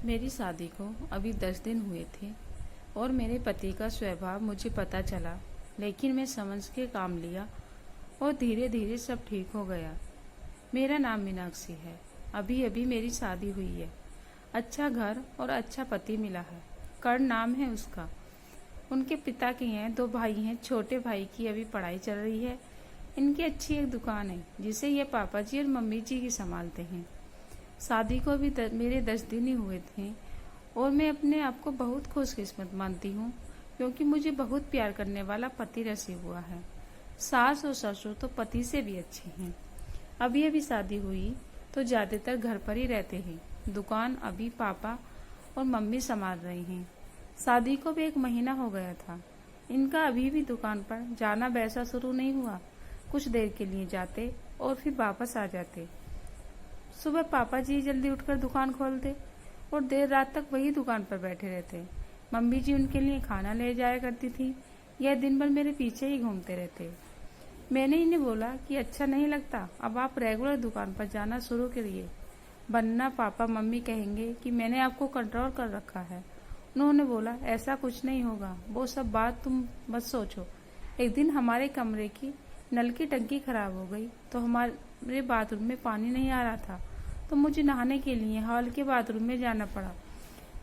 मेरी शादी को अभी 10 दिन हुए थे और मेरे पति का स्वभाव मुझे पता चला, लेकिन मैं समझ के काम लिया और धीरे धीरे सब ठीक हो गया। मेरा नाम मीनाक्षी है। अभी अभी मेरी शादी हुई है। अच्छा घर और अच्छा पति मिला है। कर्ण नाम है उसका। उनके पिता के हैं 2 भाई हैं। छोटे भाई की अभी पढ़ाई चल रही है। इनकी अच्छी एक दुकान है जिसे ये पापा जी और मम्मी जी की संभालते हैं। शादी को भी मेरे 10 दिन ही हुए थे और मैं अपने आप को बहुत खुशकिस्मत मानती हूँ, क्योंकि मुझे बहुत प्यार करने वाला पति नसीब हुआ है। सास और ससुर तो पति से भी अच्छे हैं। अभी अभी शादी हुई तो ज्यादातर घर पर ही रहते हैं। दुकान अभी पापा और मम्मी संभाल रही हैं। शादी को भी 1 महीना हो गया था। इनका अभी भी दुकान पर जाना वैसा शुरू नहीं हुआ। कुछ देर के लिए जाते और फिर वापस आ जाते। सुबह पापा जी जल्दी उठकर दुकान खोलते और देर रात तक वही दुकान पर बैठे रहते। मम्मी जी उनके लिए खाना ले जाया करती थी। यह दिन भर मेरे पीछे ही घूमते रहते। मैंने इन्हें बोला कि अच्छा नहीं लगता, अब आप रेगुलर दुकान पर जाना शुरू करिए, वरना पापा मम्मी कहेंगे कि मैंने आपको कंट्रोल कर रखा है। उन्होंने बोला ऐसा कुछ नहीं होगा, वो सब बात तुम मत सोचो। एक दिन हमारे कमरे की नल की टंकी खराब हो गई तो हमारे बाथरूम में पानी नहीं आ रहा था, तो मुझे नहाने के लिए हॉल के बाथरूम में जाना पड़ा।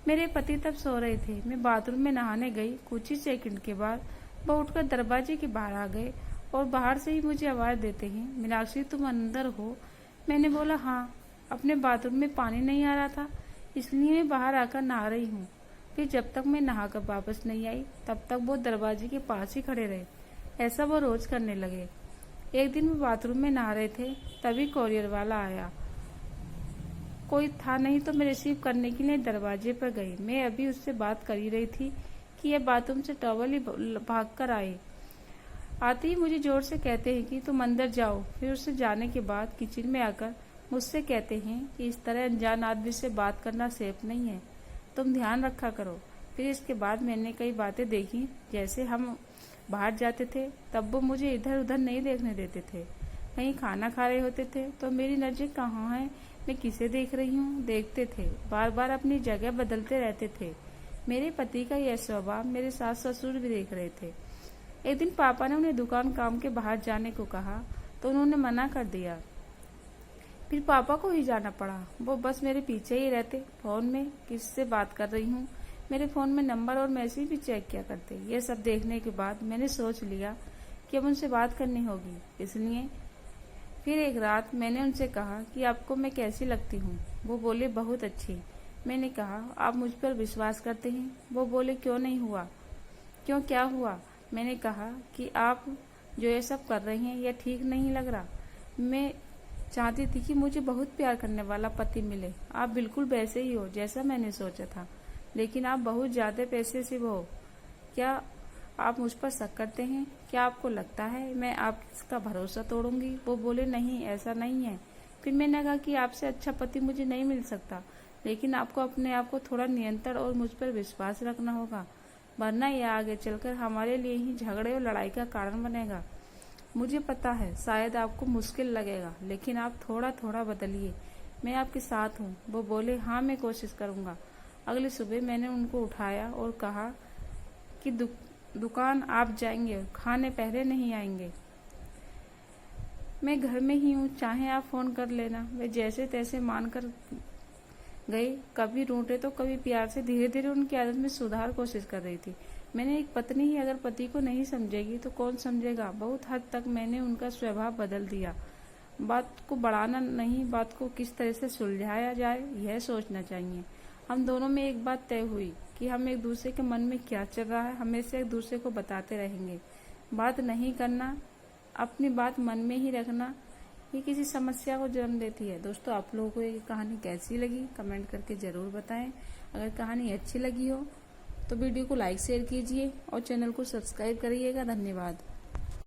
मेरे पति तब सो रहे थे। मैं बाथरूम में नहाने गई। कुछ ही सेकंड के बाद वो उठकर दरवाजे के बाहर आ गए और बाहर से ही मुझे आवाज देते हैं, मीनाक्षी तुम अंदर हो? मैंने बोला हाँ, अपने बाथरूम में पानी नहीं आ रहा था इसलिए मैं बाहर आकर नहा रही हूँ। फिर जब तक मैं नहाकर वापस नहीं आई तब तक वो दरवाजे के पास ही खड़े रहे। ऐसा वो रोज करने लगे। एक दिन वो बाथरूम में नहा रहे थे, तभी कोरियर वाला आया। कोई था नहीं तो मैं रिसीव करने के लिए दरवाजे पर गई। मैं अभी उससे बात कर ही रही थी कि यह बाथरूम से टॉवल ही भाग कर आए। आते ही मुझे जोर से कहते हैं कि तुम अंदर जाओ। फिर उससे जाने के बाद किचन में आकर मुझसे कहते हैं कि इस तरह अनजान आदमी से बात करना सेफ नहीं है, तुम ध्यान रखा करो। फिर इसके बाद मैंने कई बातें देखी। जैसे हम बाहर जाते थे तब वो मुझे इधर उधर नहीं देखने देते थे। कहीं खाना खा रहे होते थे तो मेरी नजर कहाँ है, मैं किसे देख रही हूँ, देखते थे। बार बार अपनी जगह बदलते रहते थे। मेरे पति का यह स्वभाव मेरे सास ससुर भी देख रहे थे। एक दिन पापा ने उन्हें दुकान काम के बाहर जाने को कहा तो उन्होंने मना कर दिया। फिर पापा को ही जाना पड़ा। वो बस मेरे पीछे ही रहते। फोन में किससे बात कर रही हूँ, मेरे फोन में नंबर और मैसेज भी चेक किया करते। ये सब देखने के बाद मैंने सोच लिया कि अब उनसे बात करनी होगी। इसलिए फिर एक रात मैंने उनसे कहा कि आपको मैं कैसी लगती हूँ? वो बोले बहुत अच्छी। मैंने कहा आप मुझ पर विश्वास करते हैं? वो बोले क्यों नहीं हुआ? क्यों, क्या हुआ? मैंने कहा कि आप जो ये सब कर रही हैं यह ठीक नहीं लग रहा। मैं चाहती थी कि मुझे बहुत प्यार करने वाला पति मिले। आप बिल्कुल वैसे ही हो जैसा मैंने सोचा था, लेकिन आप बहुत ज्यादा पैसे से हो। क्या आप मुझ पर शक करते हैं? क्या आपको लगता है मैं आपका भरोसा तोड़ूंगी? वो बोले नहीं, ऐसा नहीं है। फिर मैंने कहा कि आपसे अच्छा पति मुझे नहीं मिल सकता, लेकिन आपको अपने आप को थोड़ा नियंत्रण और मुझ पर विश्वास रखना होगा, वरना यह आगे चलकर हमारे लिए ही झगड़े और लड़ाई का कारण बनेगा। मुझे पता है शायद आपको मुश्किल लगेगा, लेकिन आप थोड़ा थोड़ा बदलिए। मैं आपके साथ हूँ। वो बोले हाँ, मैं कोशिश करूंगा। अगली सुबह मैंने उनको उठाया और कहा कि दुकान आप जाएंगे, खाने पहले नहीं आएंगे। मैं घर में ही हूँ, चाहे आप फोन कर लेना। वे जैसे तैसे मानकर गई। कभी रूठे तो कभी प्यार से। धीरे धीरे उनकी आदत में सुधार कोशिश कर रही थी। मैंने एक पत्नी ही अगर पति को नहीं समझेगी तो कौन समझेगा। बहुत हद तक मैंने उनका स्वभाव बदल दिया। बात को बढ़ाना नहीं, बात को किस तरह से सुलझाया जाए यह सोचना चाहिए। हम दोनों में एक बात तय हुई कि हम एक दूसरे के मन में क्या चल रहा है हमेशा एक दूसरे को बताते रहेंगे। बात नहीं करना, अपनी बात मन में ही रखना, ये किसी समस्या को जन्म देती है। दोस्तों, आप लोगों को ये कहानी कैसी लगी कमेंट करके जरूर बताएं। अगर कहानी अच्छी लगी हो तो वीडियो को लाइक शेयर कीजिए और चैनल को सब्सक्राइब करिएगा। धन्यवाद।